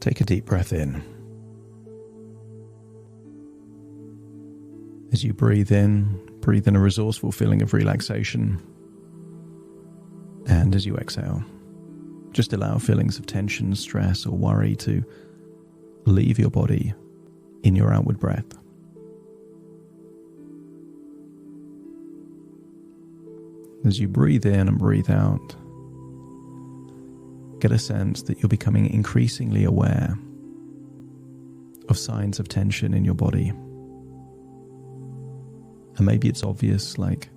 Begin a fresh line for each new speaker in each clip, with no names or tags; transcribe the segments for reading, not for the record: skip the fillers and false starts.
Take a deep breath in. As you breathe in a resourceful feeling of relaxation. And as you exhale, just allow feelings of tension, stress, or worry to leave your body in your outward breath. As you breathe in and breathe out, get a sense that you're becoming increasingly aware of signs of tension in your body. And maybe it's obvious, like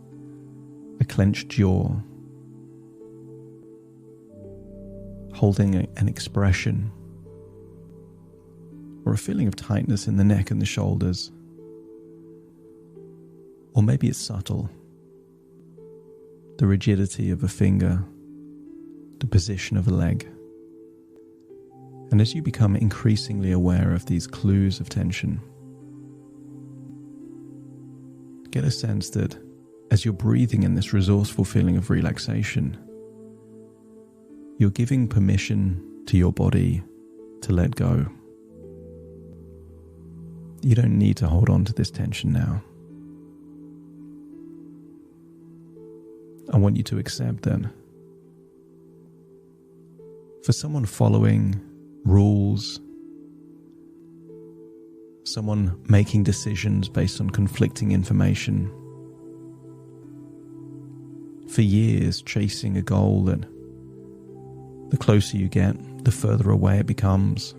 a clenched jaw, holding an expression, or a feeling of tightness in the neck and the shoulders. Or maybe it's subtle, the rigidity of a finger, the position of a leg. And as you become increasingly aware of these clues of tension, get a sense that as you're breathing in this resourceful feeling of relaxation, you're giving permission to your body to let go. You don't need to hold on to this tension now. I want you to accept that for someone following rules, someone making decisions based on conflicting information, for years chasing a goal that the closer you get, the further away it becomes,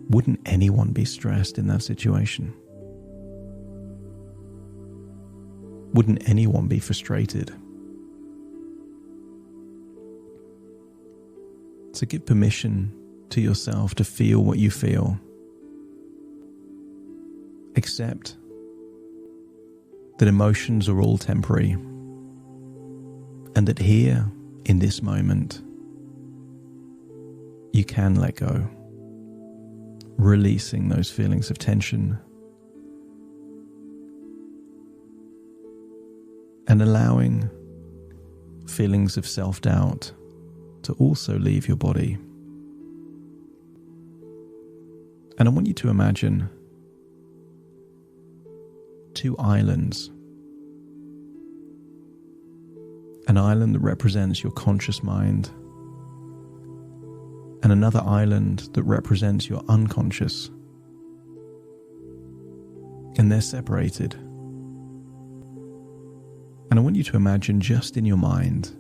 wouldn't anyone be stressed in that situation? Wouldn't anyone be frustrated? So give permission to yourself to feel what you feel. Accept that emotions are all temporary, and that here, in this moment, you can let go, releasing those feelings of tension and allowing feelings of self-doubt to also leave your body. And I want you to imagine two islands. An island that represents your conscious mind, and another island that represents your unconscious. And they're separated. And I want you to imagine, just in your mind,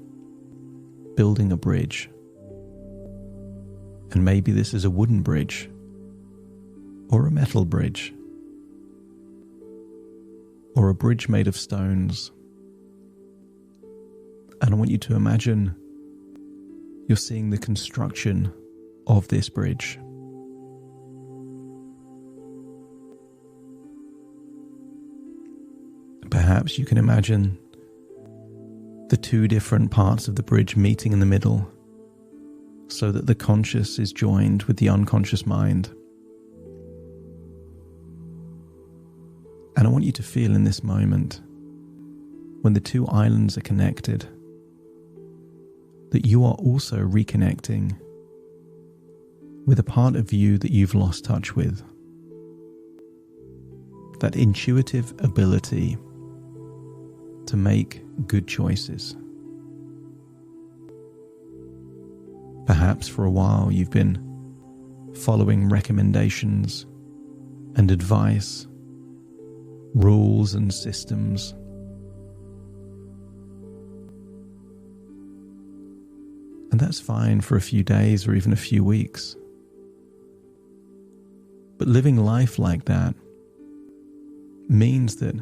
building a bridge. And maybe this is a wooden bridge or a metal bridge or a bridge made of stones. And I want you to imagine you're seeing the construction of this bridge. Perhaps you can imagine the two different parts of the bridge meeting in the middle, so that the conscious is joined with the unconscious mind. And I want you to feel in this moment, when the two islands are connected, that you are also reconnecting with a part of you that you've lost touch with. That intuitive ability to make good choices. Perhaps for a while you've been following recommendations and advice, rules and systems. And that's fine for a few days or even a few weeks. But living life like that means that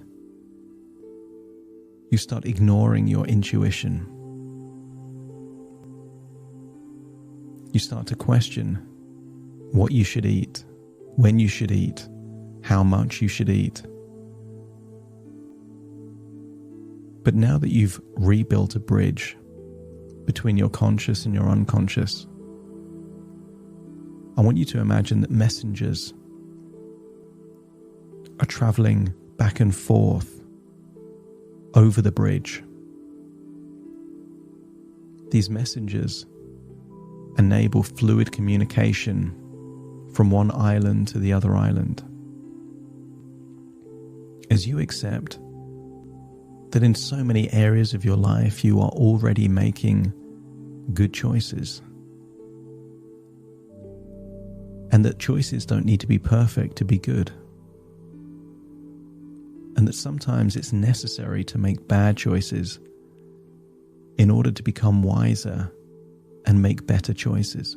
you start ignoring your intuition. You start to question what you should eat, when you should eat, how much you should eat. But now that you've rebuilt a bridge between your conscious and your unconscious, I want you to imagine that messengers are traveling back and forth over the bridge. These messengers enable fluid communication from one island to the other island. As you accept that in so many areas of your life you are already making good choices, and that choices don't need to be perfect to be good, and that sometimes it's necessary to make bad choices in order to become wiser and make better choices.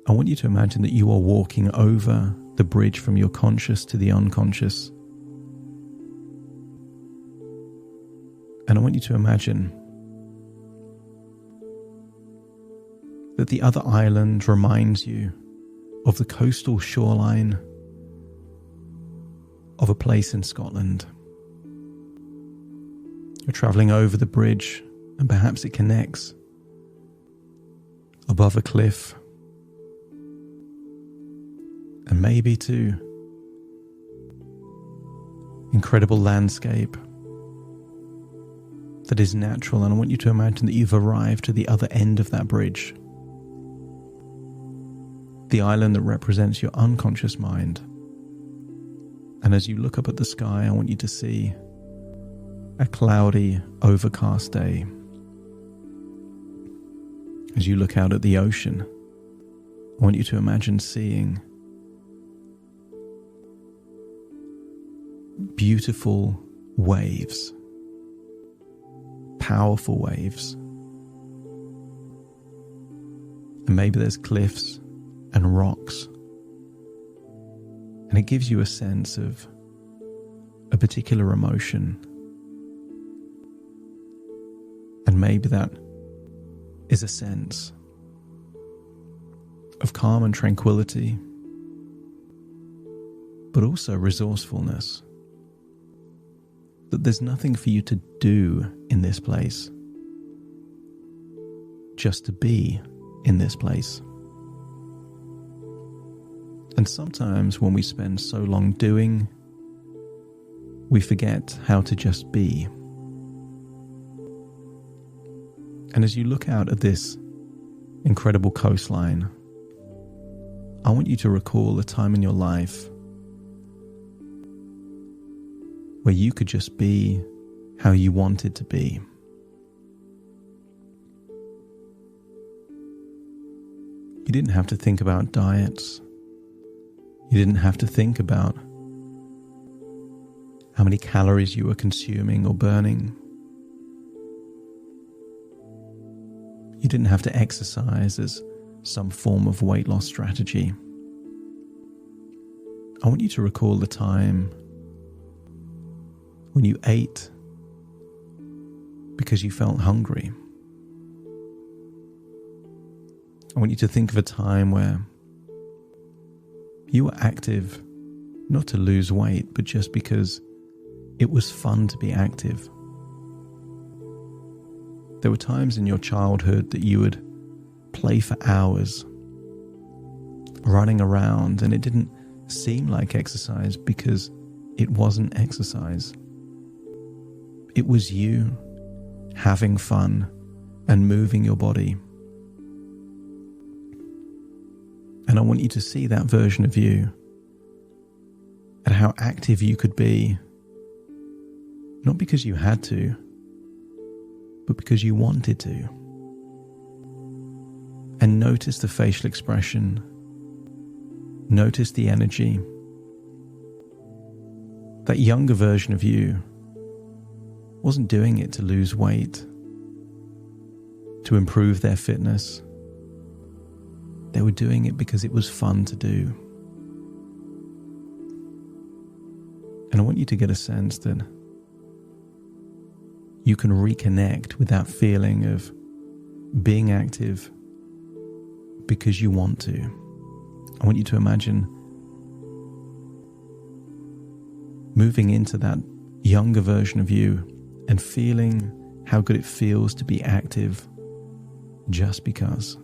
I want you to imagine that you are walking over the bridge from your conscious to the unconscious. And I want you to imagine that the other island reminds you of the coastal shoreline of a place in Scotland. You're traveling over the bridge, and perhaps it connects above a cliff, and maybe to incredible landscape that is natural. And I want you to imagine that you've arrived to the other end of that bridge, the island that represents your unconscious mind. And as you look up at the sky, I want you to see a cloudy, overcast day. As you look out at the ocean, I want you to imagine seeing beautiful waves, powerful waves. And maybe there's cliffs and rocks. And it gives you a sense of a particular emotion. And maybe that is a sense of calm and tranquility, but also resourcefulness. That there's nothing for you to do in this place, just to be in this place. And sometimes when we spend so long doing, we forget how to just be. And as you look out at this incredible coastline, I want you to recall a time in your life where you could just be how you wanted to be. You didn't have to think about diets. You didn't have to think about how many calories you were consuming or burning. You didn't have to exercise as some form of weight loss strategy. I want you to recall the time when you ate because you felt hungry. I want you to think of a time where you were active, not to lose weight, but just because it was fun to be active. There were times in your childhood that you would play for hours, running around, and it didn't seem like exercise because it wasn't exercise. It was you having fun and moving your body. And I want you to see that version of you and how active you could be, not because you had to, but because you wanted to. And notice the facial expression, notice the energy. That younger version of you wasn't doing it to lose weight, to improve their fitness. They were doing it because it was fun to do. And I want you to get a sense that you can reconnect with that feeling of being active because you want to. I want you to imagine moving into that younger version of you and feeling how good it feels to be active just because.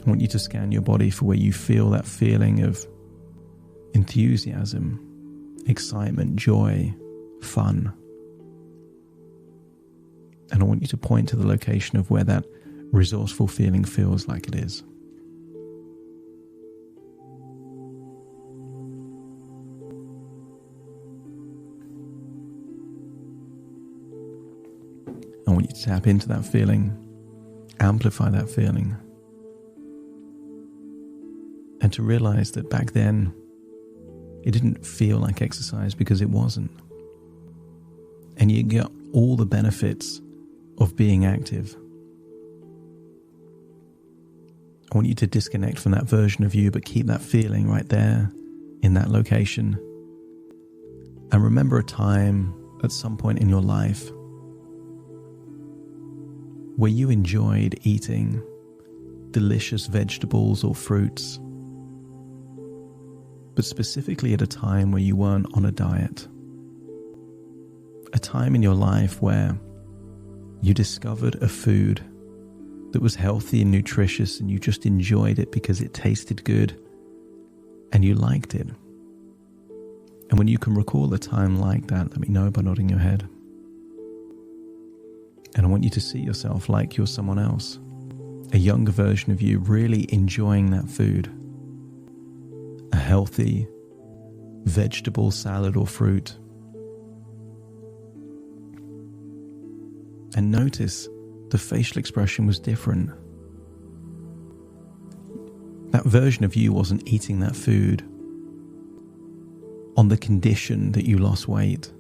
I want you to scan your body for where you feel that feeling of enthusiasm, excitement, joy, fun. And I want you to point to the location of where that resourceful feeling feels like it is. I want you to tap into that feeling, amplify that feeling, and to realize that back then it didn't feel like exercise because it wasn't. And you get all the benefits of being active. I want you to disconnect from that version of you, but keep that feeling right there in that location. And remember a time at some point in your life where you enjoyed eating delicious vegetables or fruits, but specifically at a time where you weren't on a diet. A time in your life where you discovered a food that was healthy and nutritious and you just enjoyed it because it tasted good and you liked it. And when you can recall a time like that, let me know by nodding your head. And I want you to see yourself like you're someone else, a younger version of you really enjoying that food, a healthy vegetable, salad or fruit. And notice the facial expression was different. That version of you wasn't eating that food on the condition that you lost weight.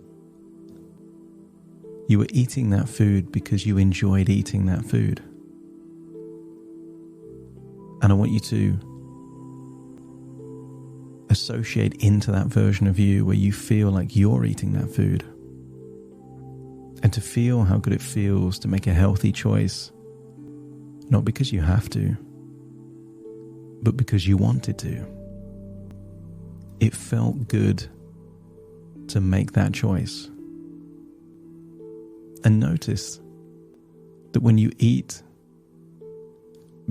You were eating that food because you enjoyed eating that food. And I want you to associate into that version of you where you feel like you're eating that food. And to feel how good it feels to make a healthy choice, not because you have to, but because you wanted to. It felt good to make that choice. And notice that when you eat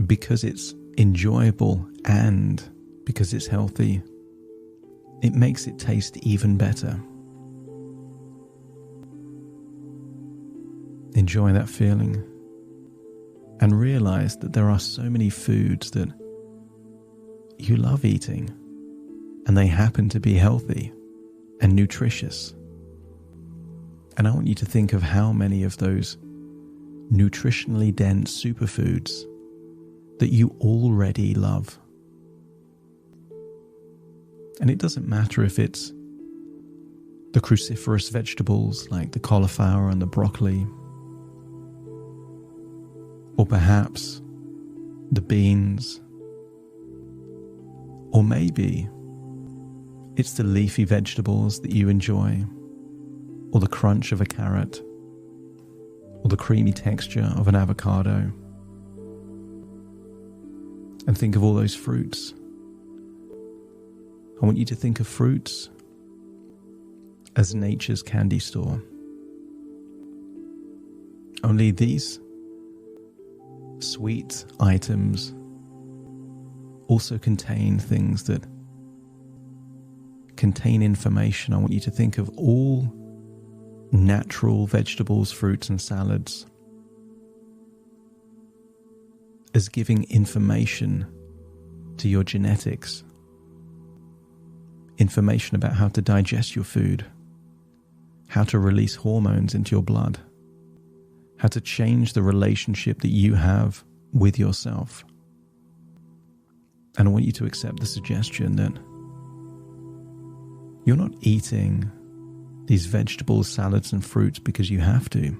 because it's enjoyable and because it's healthy, it makes it taste even better. Enjoy that feeling and realize that there are so many foods that you love eating and they happen to be healthy and nutritious. And I want you to think of how many of those nutritionally dense superfoods that you already love. And it doesn't matter if it's the cruciferous vegetables like the cauliflower and the broccoli, or perhaps the beans, or maybe it's the leafy vegetables that you enjoy, or the crunch of a carrot, or the creamy texture of an avocado. And think of all those fruits. I want you to think of fruits as nature's candy store. Only these sweet items also contain things that contain information. I want you to think of all natural vegetables, fruits and salads as giving information to your genetics, information about how to digest your food, how to release hormones into your blood, how to change the relationship that you have with yourself. And I want you to accept the suggestion that you're not eating these vegetables, salads and fruits because you have to.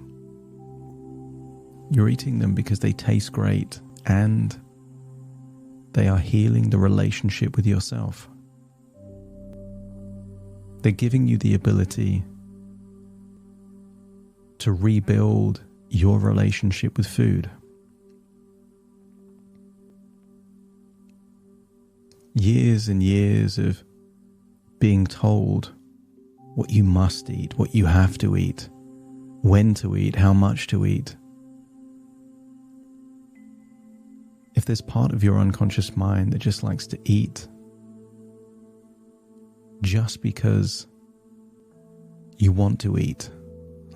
You're eating them because they taste great and they are healing the relationship with yourself. They're giving you the ability to rebuild your relationship with food. Years and years of being told what you must eat, what you have to eat, when to eat, how much to eat. If there's part of your unconscious mind that just likes to eat just because you want to eat,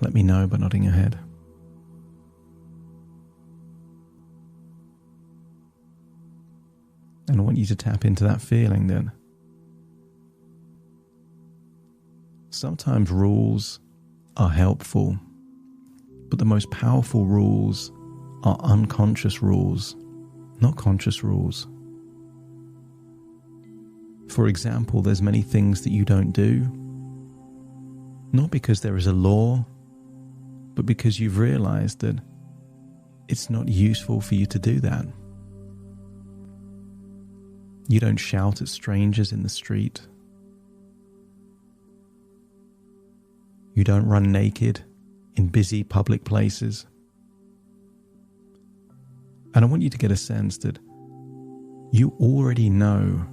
let me know by nodding your head. want you to tap into that feeling that sometimes rules are helpful, but the most powerful rules are unconscious rules, not conscious rules. For example, there's many things that you don't do, not because there is a law, but because you've realized that it's not useful for you to do that. You don't shout at strangers in the street. You don't run naked in busy public places. And I want you to get a sense that you already know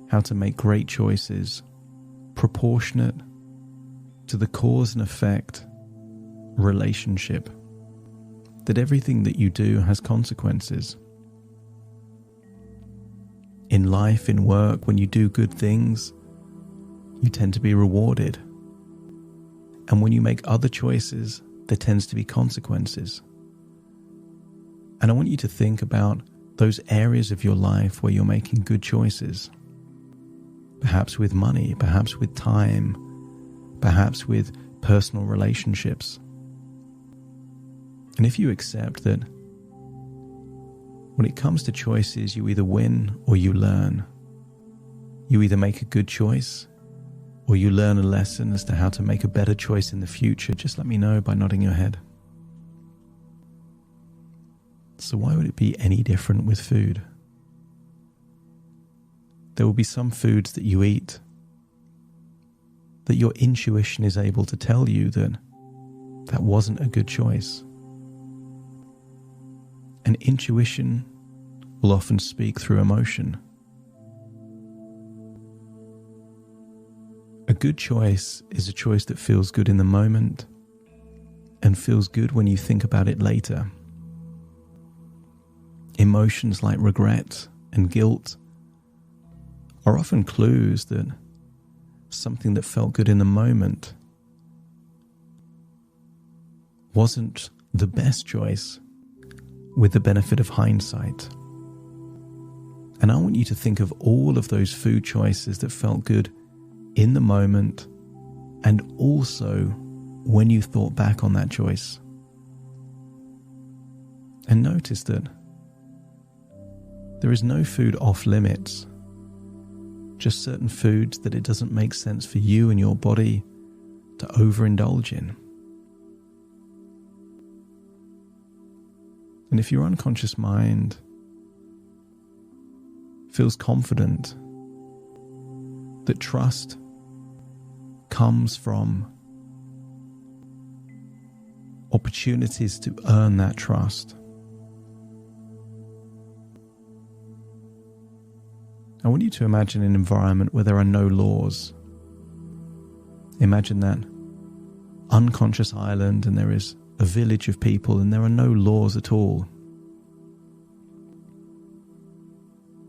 how to make great choices proportionate to the cause and effect relationship, that everything that you do has consequences. In life, in work, when you do good things, you tend to be rewarded. And when you make other choices, there tends to be consequences. And I want you to think about those areas of your life where you're making good choices. Perhaps with money, perhaps with time, perhaps with personal relationships. And if you accept that when it comes to choices, you either win or you learn. You either make a good choice or you learn a lesson as to how to make a better choice in the future. Just let me know by nodding your head. So why would it be any different with food? There will be some foods that you eat that your intuition is able to tell you that that wasn't a good choice. And intuition will often speak through emotion. A good choice is a choice that feels good in the moment and feels good when you think about it later. Emotions like regret and guilt are often clues that something that felt good in the moment wasn't the best choice with the benefit of hindsight. And I want you to think of all of those food choices that felt good in the moment and also when you thought back on that choice. And notice that there is no food off limits, just certain foods that it doesn't make sense for you and your body to overindulge in. And if your unconscious mind feels confident that trust comes from opportunities to earn that trust, I want you to imagine an environment where there are no laws. Imagine that unconscious island and there is a village of people and there are no laws at all.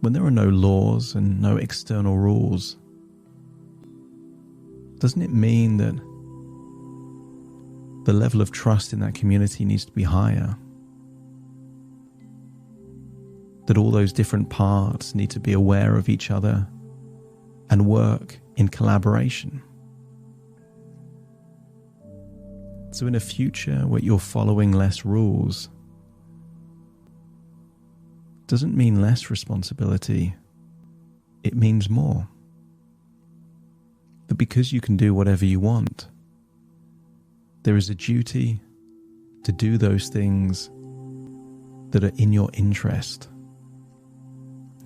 When there are no laws and no external rules, doesn't it mean that the level of trust in that community needs to be higher? That all those different parts need to be aware of each other and work in collaboration. So in a future where you're following less rules, doesn't mean less responsibility, it means more. That because you can do whatever you want, there is a duty to do those things that are in your interest.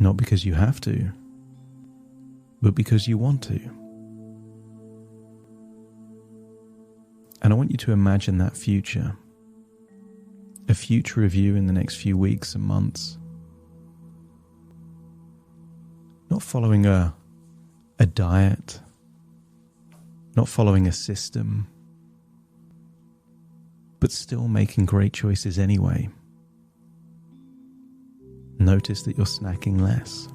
Not because you have to, but because you want to. And I want you to imagine that future. A future of you in the next few weeks and months. Not following a diet, not following a system, but still making great choices anyway. Notice that you're snacking less.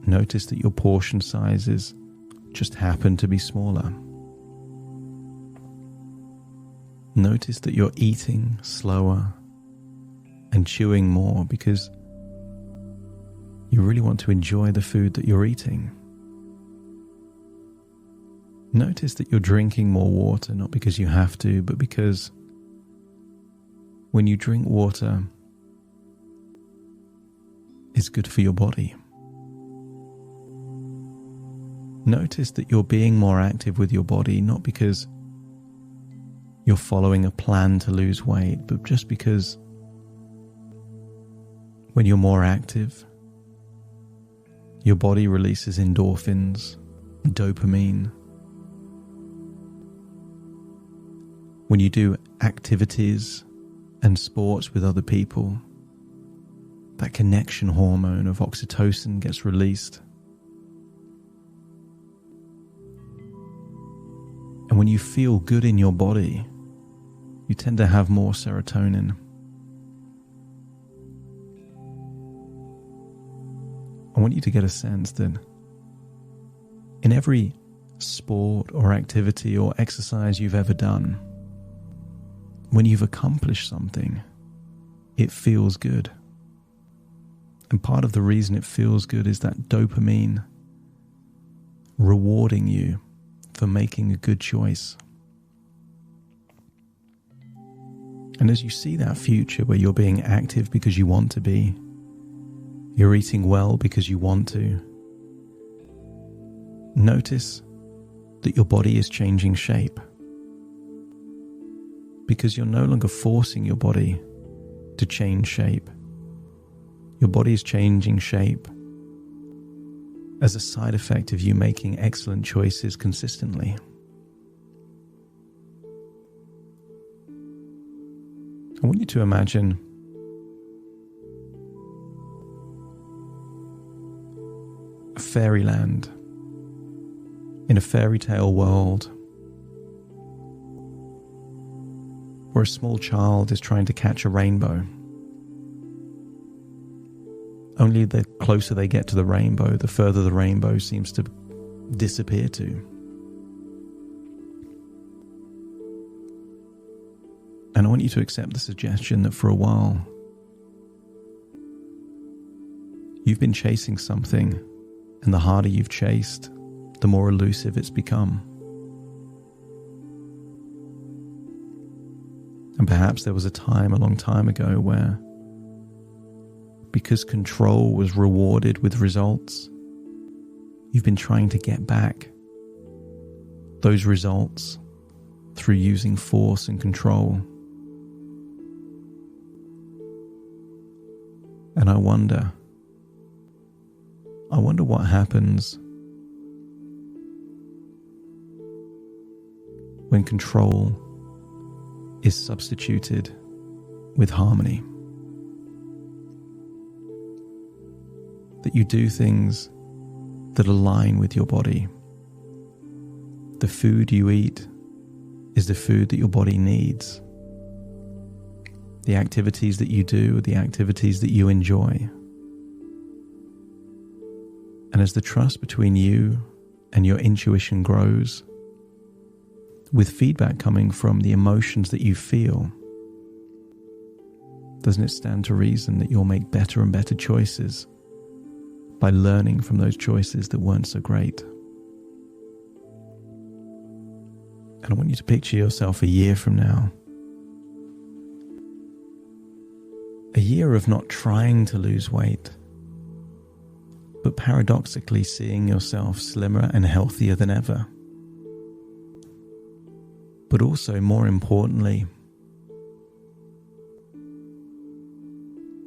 Notice that your portion sizes just happen to be smaller. Notice that you're eating slower and chewing more because You really want to enjoy the food that you're eating. Notice that you're drinking more water, not because you have to, but because when you drink water, it's good for your body. Notice that you're being more active with your body, not because you're following a plan to lose weight, but just because when you're more active, your body releases endorphins, dopamine. When you do activities and sports with other people, that connection hormone of oxytocin gets released. And when you feel good in your body, you tend to have more serotonin. I want you to get a sense that in every sport or activity or exercise you've ever done, when you've accomplished something, it feels good. And part of the reason it feels good is that dopamine rewarding you for making a good choice. And as you see that future where you're being active because you want to be, you're eating well because you want to, notice that your body is changing shape. Because you're no longer forcing your body to change shape. Your body is changing shape as a side effect of you making excellent choices consistently. I want you to imagine a fairyland in a fairy tale world where a small child is trying to catch a rainbow. Only the closer they get to the rainbow, the further the rainbow seems to disappear to. And I want you to accept the suggestion that for a while, you've been chasing something, and the harder you've chased, the more elusive it's become. And perhaps there was a time a long time ago where, because control was rewarded with results, you've been trying to get back those results through using force and control. And I wonder what happens when control is substituted with harmony. That you do things that align with your body. The food you eat is the food that your body needs. The activities that you do are the activities that you enjoy. And as the trust between you and your intuition grows, with feedback coming from the emotions that you feel, doesn't it stand to reason that you'll make better and better choices by learning from those choices that weren't so great? And I want you to picture yourself a year from now. A year of not trying to lose weight, but paradoxically seeing yourself slimmer and healthier than ever. But also, more importantly,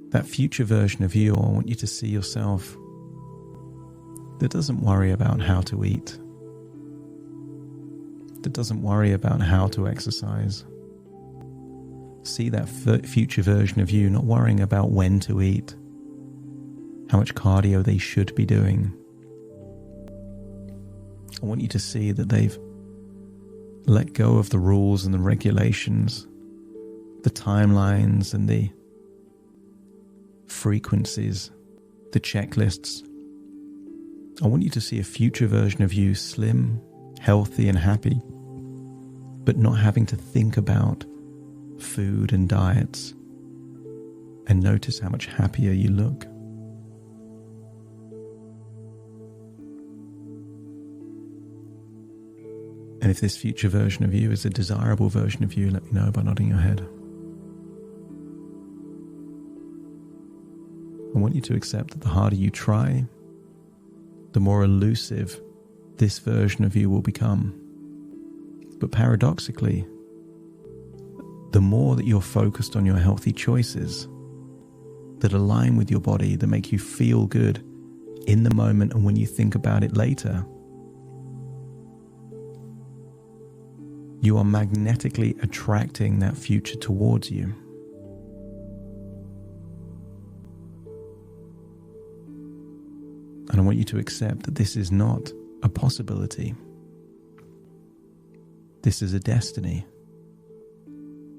that future version of you, I want you to see yourself that doesn't worry about how to eat, that doesn't worry about how to exercise. See that future version of you not worrying about when to eat, how much cardio they should be doing. I want you to see that they've let go of the rules and the regulations, the timelines and the frequencies, the checklists. I want you to see a future version of you slim, healthy and happy, but not having to think about food and diets. And notice how much happier you look. And if this future version of you is a desirable version of you, let me know by nodding your head. I want you to accept that the harder you try, the more elusive this version of you will become. But paradoxically, the more that you're focused on your healthy choices that align with your body, that make you feel good in the moment and when you think about it later, you are magnetically attracting that future towards you. And I want you to accept that this is not a possibility. This is a destiny.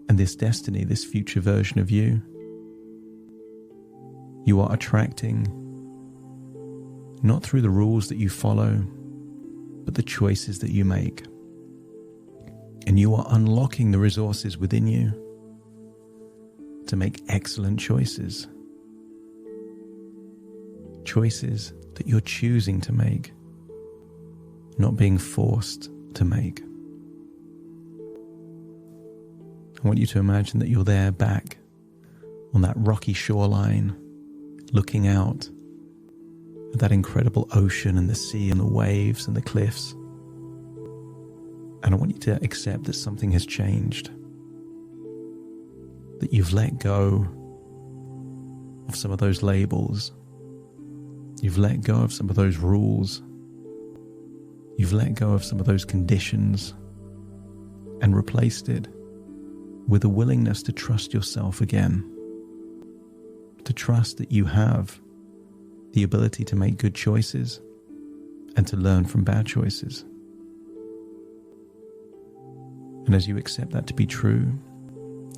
And this destiny, this future version of you, you are attracting not through the rules that you follow, but the choices that you make. And you are unlocking the resources within you to make excellent choices. Choices that you're choosing to make, not being forced to make. I want you to imagine that you're there back on that rocky shoreline, looking out at that incredible ocean and the sea and the waves and the cliffs. And I want you to accept that something has changed. That you've let go of some of those labels. You've let go of some of those rules. You've let go of some of those conditions and replaced it with a willingness to trust yourself again. To trust that you have the ability to make good choices and to learn from bad choices. And as you accept that to be true,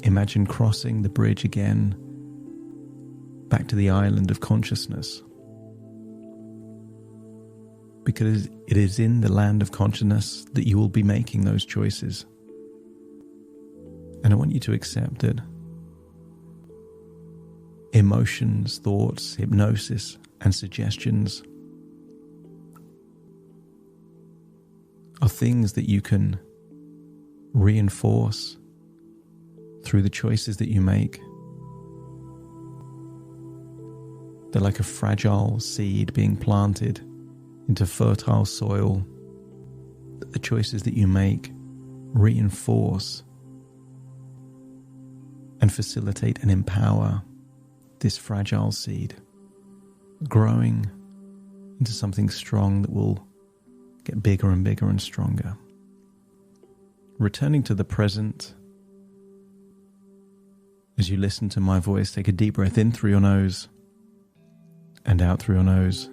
imagine crossing the bridge again back to the island of consciousness. Because it is in the land of consciousness that you will be making those choices. And I want you to accept that emotions, thoughts, hypnosis, and suggestions are things that you can reinforce through the choices that you make. They're like a fragile seed being planted into fertile soil that the choices that you make reinforce and facilitate and empower this fragile seed, growing into something strong that will get bigger and bigger and stronger. Returning to the present, as you listen to my voice, take a deep breath in through your nose and out through your nose.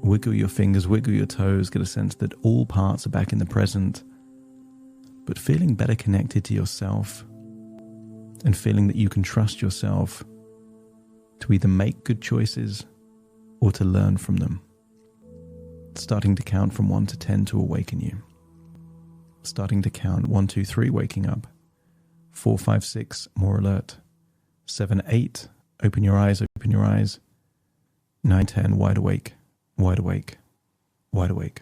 Wiggle your fingers, wiggle your toes, get a sense that all parts are back in the present, but feeling better connected to yourself and feeling that you can trust yourself to either make good choices or to learn from them. Starting to count from 1 to 10 to awaken you. Starting to count 1, 2, 3, waking up. 4, 5, 6, more alert. 7, 8, open your eyes, open your eyes. 9, 10, wide awake, wide awake, wide awake.